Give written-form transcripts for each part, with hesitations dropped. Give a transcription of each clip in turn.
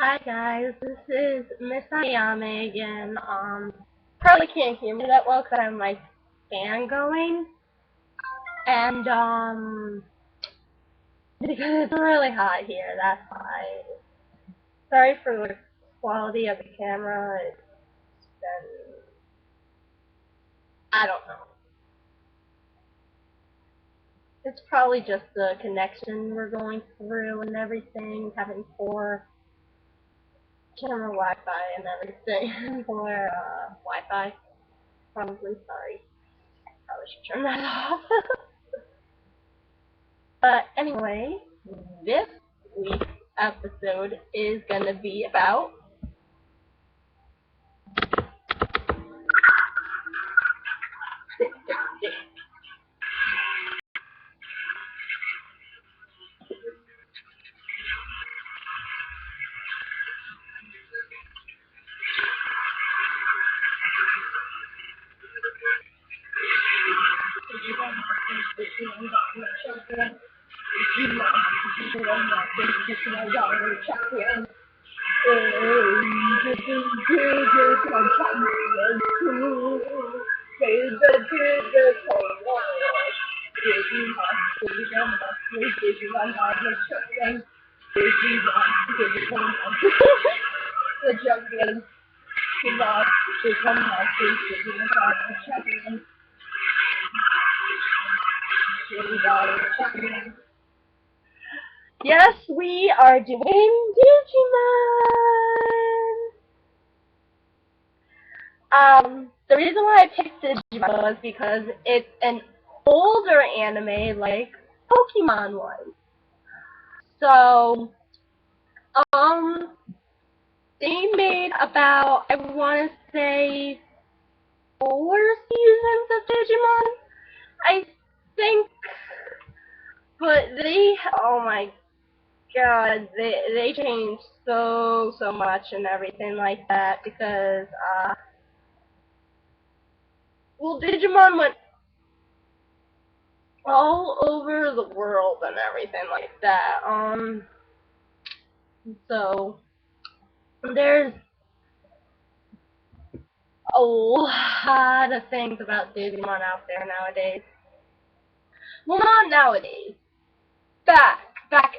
Hi guys, this is Miss Ayame again. Probably can't hear me that well because I have my fan going, and because it's really hot here, that's why. Sorry for the quality of the camera. It's been, I don't know. It's probably just the connection we're going through and everything, having poor camera Wi-Fi and everything for Wi-Fi. Probably sorry. Probably should turn that off. But anyway, this week's episode is gonna be about yes, we are doing Digimon. The reason why I picked Digimon was because it's an older anime like Pokemon was. So, um, they made about, I want to say, 4 seasons of Digimon, I think. But oh my god, they changed so much and everything like that because, well, Digimon went all over the world and everything like that. So there's a lot of things about Digimon out there nowadays. Well, not nowadays. Back, back,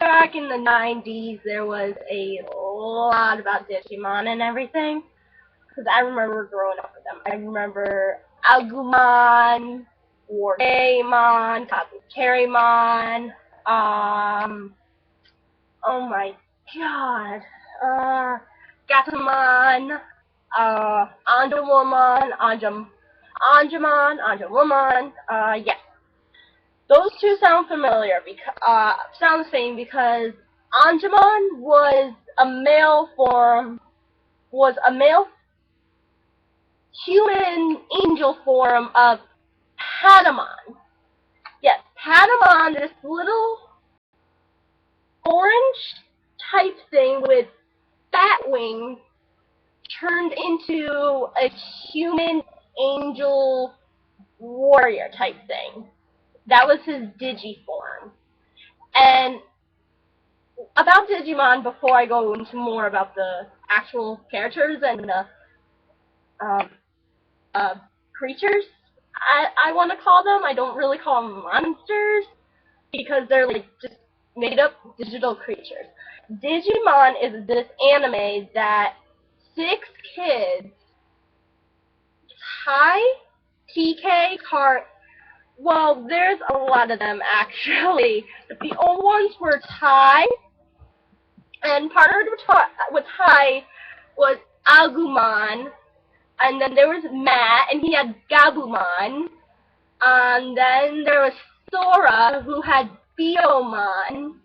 back in the 90s, there was a lot about Digimon and everything. Because I remember growing up with them. I remember Agumon, Wardaemon, Kabuterimon, oh my god, Gatomon, Anjumon, Anjumon, yes. Those two sound familiar, sound the same because Anjumon was a male human angel form of Patamon. Yes, Patamon, this little orange type thing with bat wings, turned into a human angel warrior type thing. That was his Digi form. And about Digimon, before I go into more about the actual characters and the um, uh, creatures, I want to call them. I don't really call them monsters because they're like just made up digital creatures. Digimon is this anime that 6 kids, Hi, TK, well, there's a lot of them actually. But the old ones were Tai, and partnered with Tai was Agumon, and then there was Matt, and he had Gabumon. And then there was Sora, who had Biomon.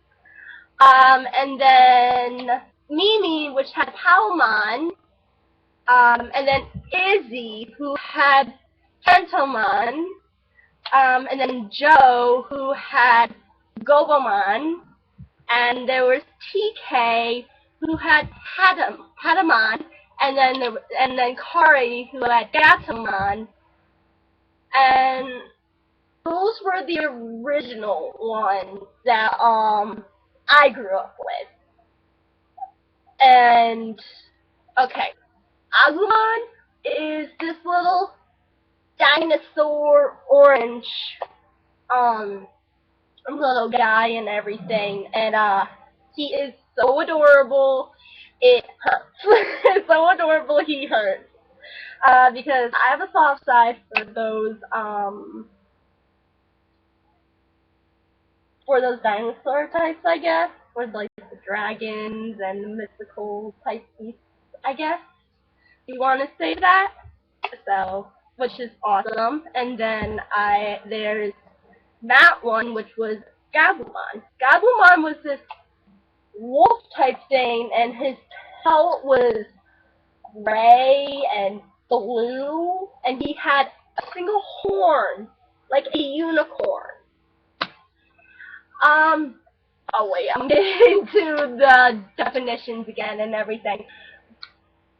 And then Mimi, which had Palmon. And then Izzy, who had Kentomon. And then Joe, who had Gobomon. And there was TK, who had Patamon. And then Kari, who had Gatomon. And those were the original ones that I grew up with. And okay, Agumon is this little dinosaur orange um little guy and everything, and he is so adorable. It hurts. It's so adorable. He hurts. Because I have a soft side for those dinosaur types, I guess, for like the dragons and the mythical type beasts, I guess. You want to say that? So, which is awesome. And then there's that one, which was Gabumon. Gabumon was this wolf type thing, and his pelt was gray and blue, and he had a single horn, like a unicorn. Um, oh wait, I'm getting into the definitions again and everything.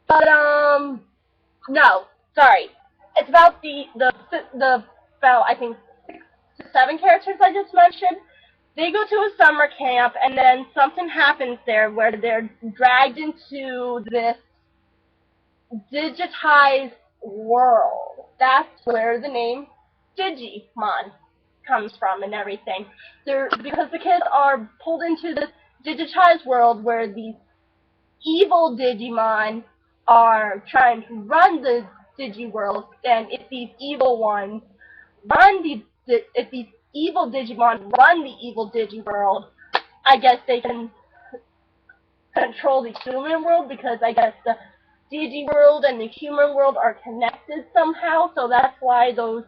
But no, sorry. It's about the about I think 6 to 7 characters I just mentioned. They go to a summer camp, and then something happens there where they're dragged into this digitized world. That's where the name Digimon comes from and everything. Because the kids are pulled into this digitized world where these evil Digimon are trying to run the Digi world, and if these evil ones if these evil Digimon run the evil Digi world, I guess they can control the human world, because I guess the Digi world and the human world are connected somehow, so that's why those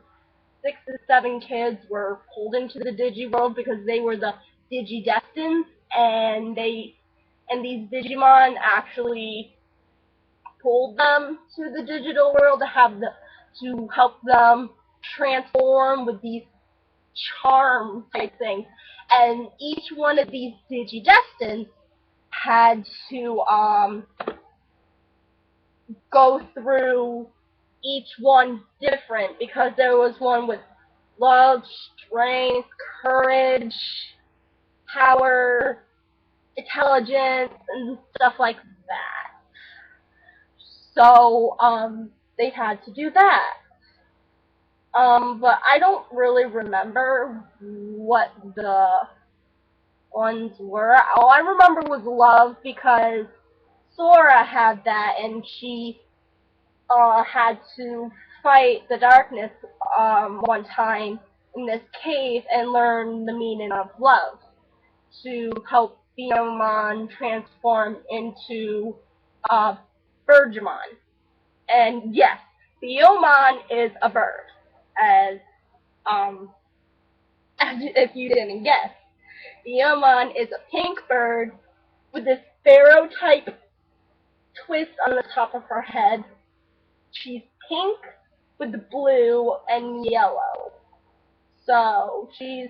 6 to 7 kids were pulled into the Digi world, because they were the Digi Destined, and these Digimon actually pulled them to the digital world to help them transform with these charm type things. And each one of these Digi Destined had to go through each one different, because there was one with love, strength, courage, power, intelligence, and stuff like that. So, they had to do that. But I don't really remember what the ones were. All I remember was love, because Sora had that, and she had to fight the darkness one time in this cave and learn the meaning of love to help Beomon transform into Birdmon. And yes, Beomon is a bird, as um as if you didn't guess. Beomon is a pink bird with this sparrow type twist on the top of her head. She's pink with blue and yellow. So she's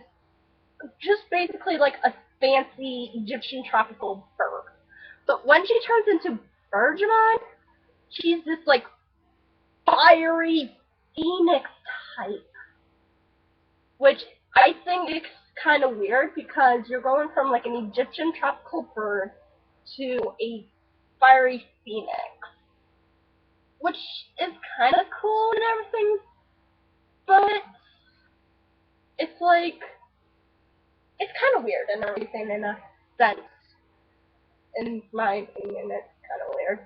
just basically like a fancy Egyptian tropical bird. But when she turns into Birdmon, she's this like fiery phoenix type, which I think is kind of weird, because you're going from like an Egyptian tropical bird to a fiery phoenix, which is kind of cool and everything, but it's like, it's kind of weird and everything in a sense. In my opinion, it's kind of weird.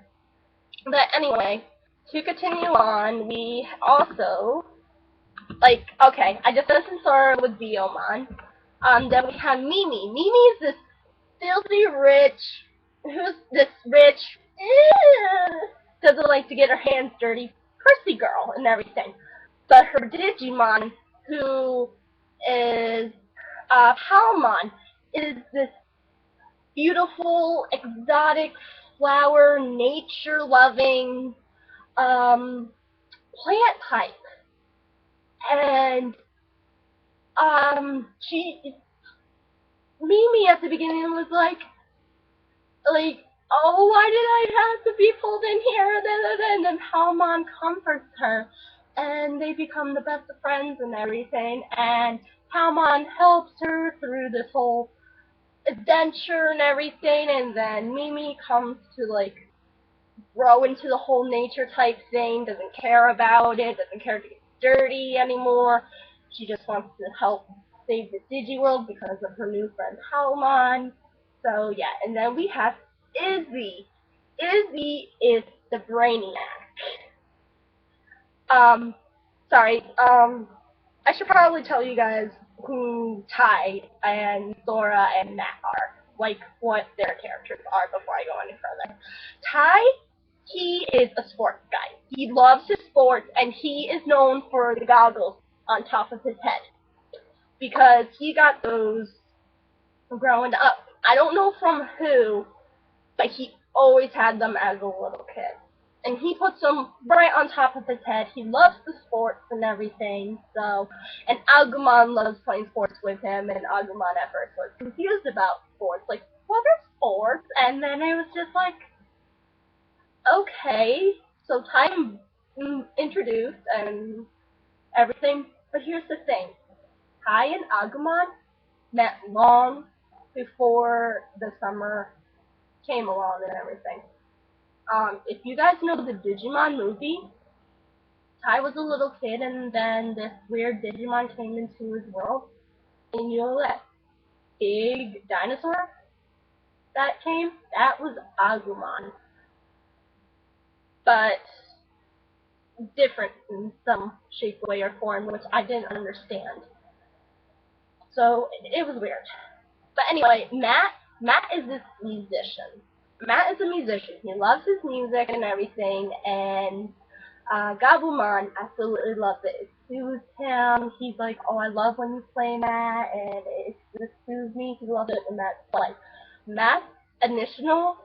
But anyway, to continue on, we also, like, okay, I just mentioned Sora with Beomon. Then we have Mimi. Mimi is this filthy rich, who's this rich, doesn't like to get her hands dirty, prissy girl and everything. But her Digimon, who is Palmon, is this beautiful, exotic, flower, nature-loving plant type. And Mimi at the beginning was like, oh, why did I have to be pulled in here? And then Palmon comforts her, and they become the best of friends and everything. And Palmon helps her through this whole adventure and everything, and then Mimi comes to like grow into the whole nature type thing, doesn't care about it, doesn't care to get dirty anymore. She just wants to help save the Digiworld because of her new friend Palmon. So yeah, and then we have Izzy. Izzy is the Brainiac. Um, sorry, I should probably tell you guys who Ty and Sora and Matt are, like what their characters are before I go any further. Ty, he is a sports guy. He loves his sports, and he is known for the goggles on top of his head because he got those growing up. I don't know from who, but he always had them as a little kid. And he puts them right on top of his head. He loves the sports and everything, so... And Agumon loves playing sports with him, and Agumon at first was confused about sports. Like, what are sports? And then it was just like, okay. So time introduced and everything. But here's the thing. Kai and Agumon met long before the summer came along and everything. If you guys know the Digimon movie, Ty was a little kid and then this weird Digimon came into his world. And you know that big dinosaur that came? That was Agumon. But different in some shape, way, or form, which I didn't understand. So it was weird. But anyway, Matt is this musician. Matt is a musician. He loves his music and everything, and Gabumon absolutely loves it. It soothes him. He's like, oh, I love when you play Matt, and it soothes me. He loves it when Matt's playing. Matt's initial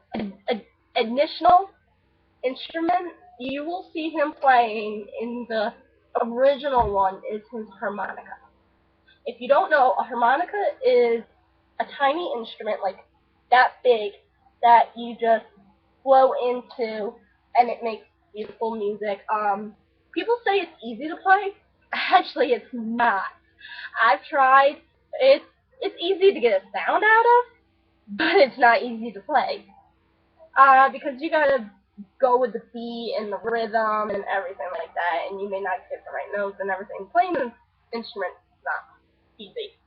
instrument, you will see him playing in the original one, is his harmonica. If you don't know, a harmonica is a tiny instrument, like that big, that you just blow into, and it makes beautiful music. People say it's easy to play. Actually, it's not. I've tried. It's easy to get a sound out of, but it's not easy to play. Because you gotta go with the beat and the rhythm and everything like that, and you may not get the right notes and everything. Playing an instrument is not easy.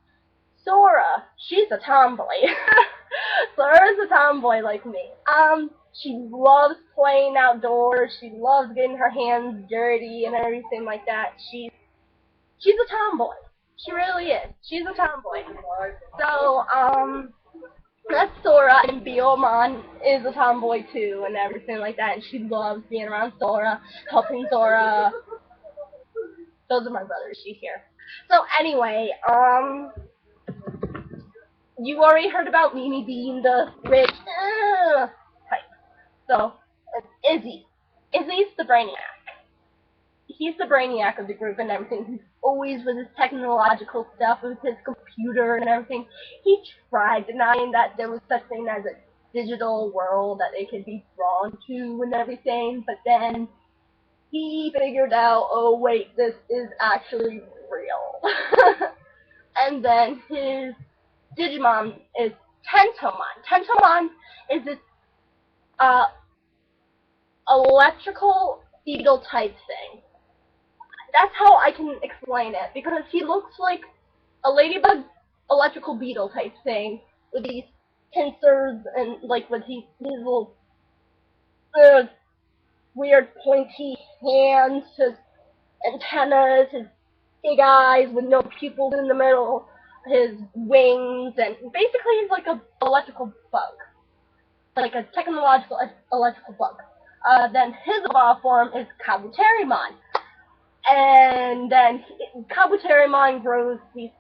Sora, she's a tomboy. Sora's a tomboy like me. She loves playing outdoors. She loves getting her hands dirty and everything like that. She's a tomboy. She really is. She's a tomboy. So, that's Sora, and Biomon is a tomboy too and everything like that, and she loves being around Sora, helping Sora. Those are my brothers, she's here. So anyway, you already heard about Mimi being the rich type. So, Izzy. Izzy's the brainiac. He's the brainiac of the group and everything. He's always with his technological stuff, with his computer and everything. He tried denying that there was such thing as a digital world that they could be drawn to and everything, but then he figured out, oh wait, this is actually real. And then his Digimon is Tentomon. Tentomon is this electrical beetle type thing. That's how I can explain it, because he looks like a ladybug electrical beetle type thing with these pincers and like with his little weird pointy hands, his antennas, his big eyes with no pupils in the middle, his wings, and basically he's like a electrical bug, like a technological electrical bug. Then his evolved form is Kabuterimon. And then Kabuterimon grows it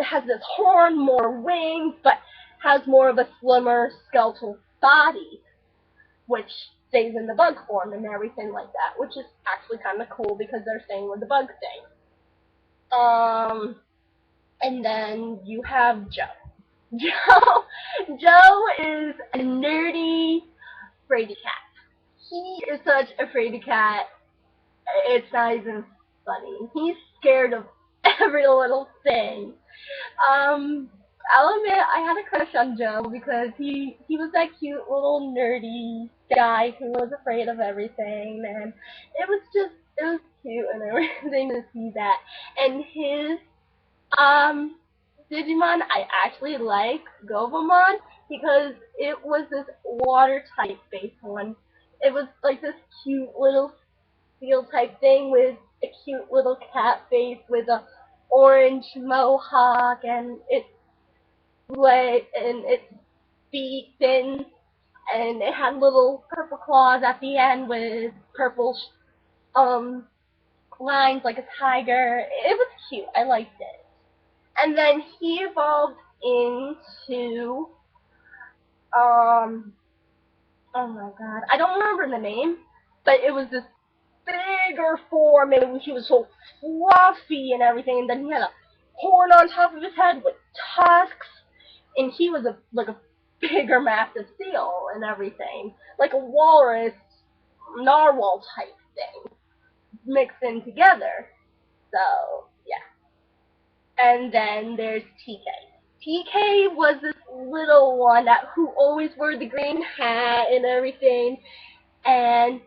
has this horn, more wings, but has more of a slimmer skeletal body, which stays in the bug form and everything like that, which is actually kind of cool because they're staying with the bug thing. And then you have Joe. Joe is a nerdy fraidy cat. He is such a fraidy cat. It's not even funny. He's scared of every little thing. I'll admit I had a crush on Joe because he was that cute little nerdy guy who was afraid of everything, and it was cute and everything to see that. And his um Digimon I actually like Govamon because it was this water type based one. It was like this cute little steel type thing with a cute little cat face with a orange mohawk and its feet thin and it had little purple claws at the end with purple um lines like a tiger. It was cute. I liked it. And then he evolved into um oh my god, I don't remember the name, but it was this bigger form and he was so fluffy and everything and then he had a horn on top of his head with tusks and he was like a bigger massive seal and everything. Like a walrus narwhal type thing mixed in together. So yeah. And then there's TK. TK was this little one who always wore the green hat and everything, and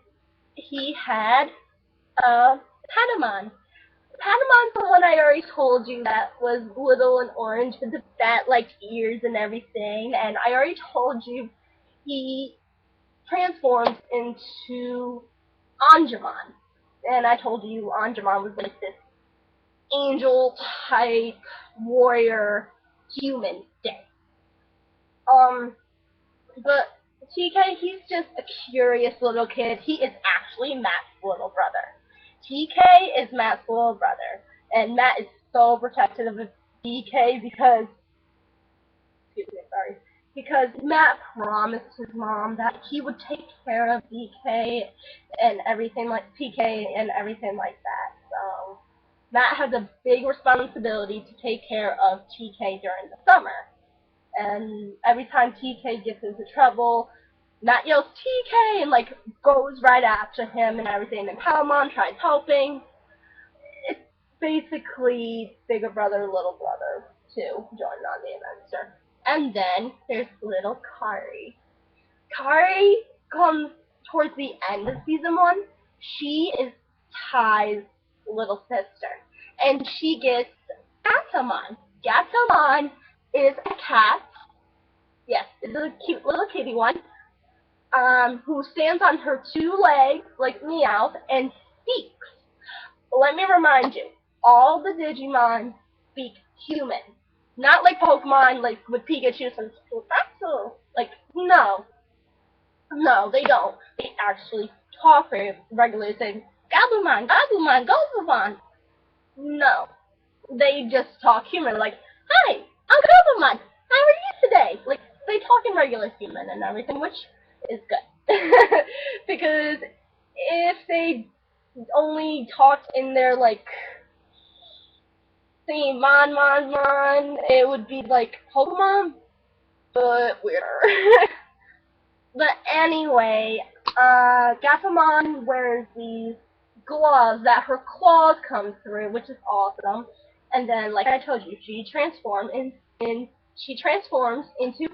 he had Patamon. Patamon's the one I already told you that was little and orange with the bat-like ears and everything, and I already told you he transformed into Angemon. And I told you Angemon was like this angel type warrior human thing. But TK, he's just a curious little kid. He is actually Matt's little brother. TK is Matt's little brother, and Matt is so protective of TK because Matt promised his mom that he would take care of TK and everything like that. So Matt has a big responsibility to take care of TK during the summer. And every time TK gets into trouble, Matt yells TK and like goes right after him and everything. And Patamon tries helping. It's basically bigger brother, little brother too, joining on the adventure. And then there's little Kari. Kari comes towards the end of season 1. She is Ty's little sister, and she gets Gatomon. Gatomon is a cat. Yes, it's a cute little kitty one. Who stands on her 2 legs like Meowth and speaks. Let me remind you, all the Digimon speak human. Not like Pokemon, like with Pikachu and Pikachu. Like, no. No, they don't. They actually talk regularly, saying, Gabumon, Gabumon, Gabumon. No. They just talk human, like, hi, I'm Gabumon. How are you today? Like, they talk in regular human and everything, which is good. Because if they only talked in their, like, saying mon, it would be like Pokemon, but weirder. But anyway, Gatomon wears these gloves that her claws come through, which is awesome. And then, like I told you, she transforms into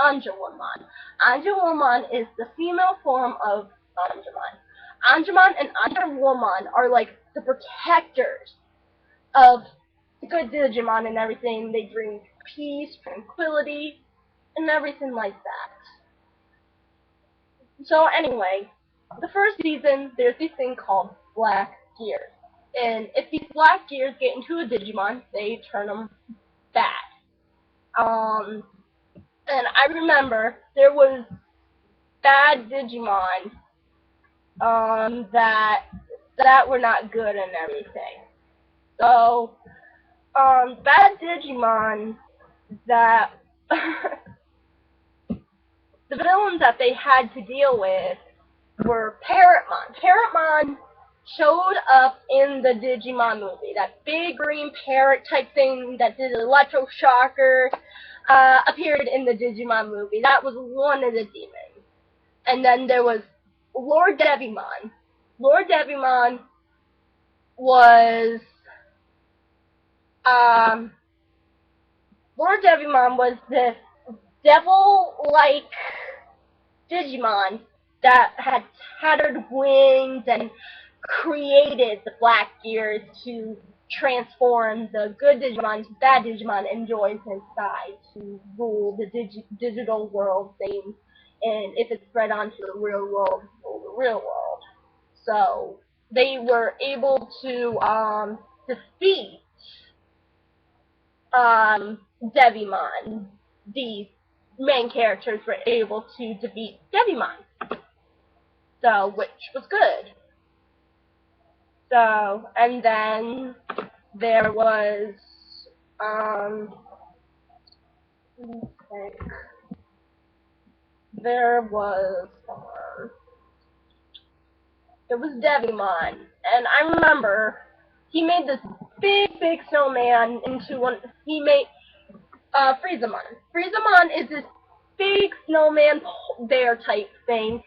Angemon. Angemon is the female form of Angemon. Angemon and Angemon are like the protectors of the good Digimon and everything. They bring peace, tranquility, and everything like that. So anyway, the first season, there's this thing called Black Gears. And if these Black Gears get into a Digimon, they turn them bad. And I remember there was bad Digimon that were not good and everything. So, bad Digimon that the villains that they had to deal with were Parrotmon. Parrotmon showed up in the Digimon movie. That big green parrot type thing that did electroshocker appeared in the Digimon movie. That was one of the demons. And then there was Lord Devimon. Lord Devimon was Lord Devimon was this devil-like Digimon that had tattered wings and created the Black Gears to transform the good Digimon to bad Digimon and join his side to rule the digital world thing. And if it's spread onto the real world, rule the real world. So they were able to defeat Devimon. These main characters were able to defeat Devimon. So, which was good. So, and then there was, let me think. There was, there was Devimon, and I remember he made this big snowman into one. He made Friezamon. Friezamon is this big snowman bear type thing,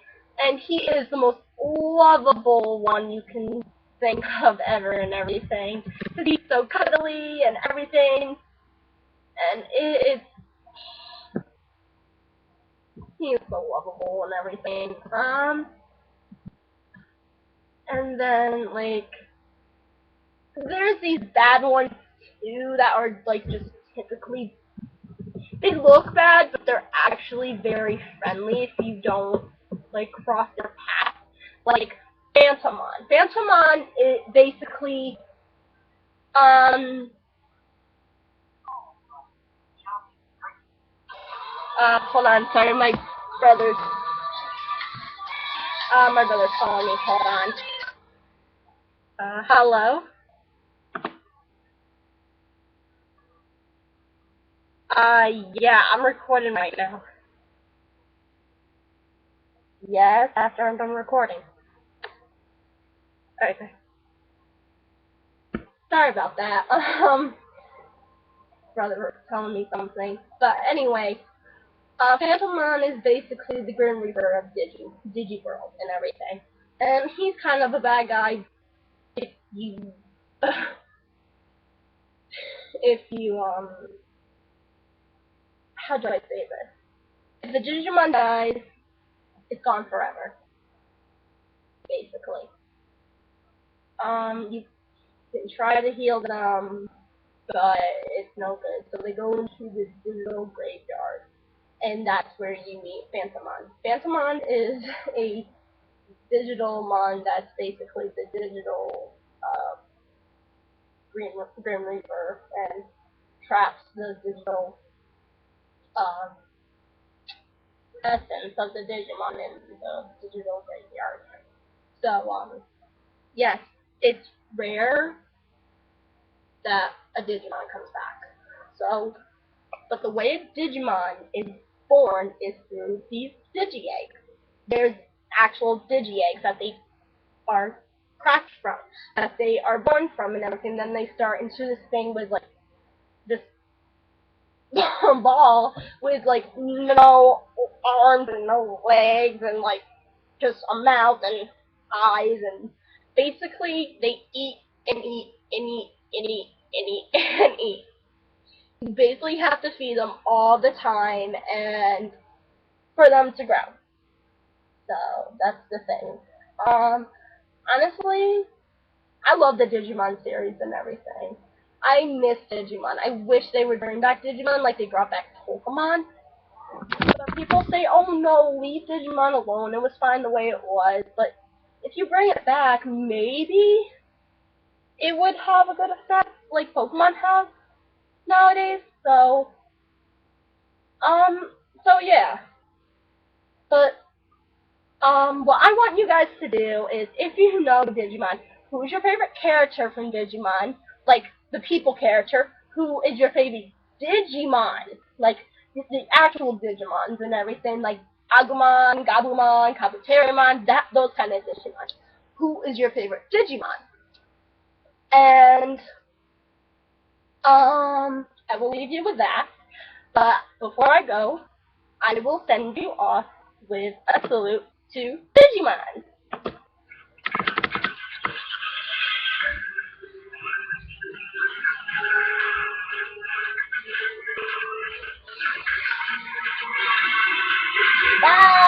and he is the most lovable one you can think of ever and everything. Because he's so cuddly and everything, and he is so lovable and everything. And then like there's these bad ones too that are like just typically, they look bad, but they're actually very friendly if you don't like cross their path. Like Phantomon. Phantomon is basically hold on, sorry, my brother's calling me. Hold on. Hello. Yeah, I'm recording right now. Yes, after I'm done recording. Okay. Sorry about that. Brother was telling me something. But anyway, Phantomon is basically the Grim Reaper of Digiworld and everything. And he's kind of a bad guy if you, how do I say this? If the Digimon dies, it's gone forever, basically. You can try to heal them, but it's no good. So they go into the digital graveyard, and that's where you meet Phantomon. Phantomon is a digital mon that's basically the digital Grim Reaper and traps the digital essence of the Digimon in the digital graveyard. So, yes, it's rare that a Digimon comes back. So, but the way a Digimon is born is through these Digi-eggs. There's actual Digi-eggs that they are cracked from, that they are born from and everything. Then they start into this thing with like this ball with like no arms and no legs and like just a mouth and eyes, and basically they eat and eat and eat and eat and eat and eat. You basically have to feed them all the time and for them to grow. So that's the thing. Honestly, I love the Digimon series and everything. I miss Digimon. I wish they would bring back Digimon like they brought back Pokemon. But people say, oh no, leave Digimon alone. It was fine the way it was. But if you bring it back, maybe it would have a good effect like Pokemon have nowadays. So yeah. But what I want you guys to do is, if you know Digimon, who's your favorite character from Digimon? Like, the people character. Who is your favorite Digimon? Like, the actual Digimons and everything, like Agumon, Gabumon, Kabuterimon, those kind of Digimon. Who is your favorite Digimon? And, I will leave you with that. But before I go, I will send you off with a salute to Digimon. Bye!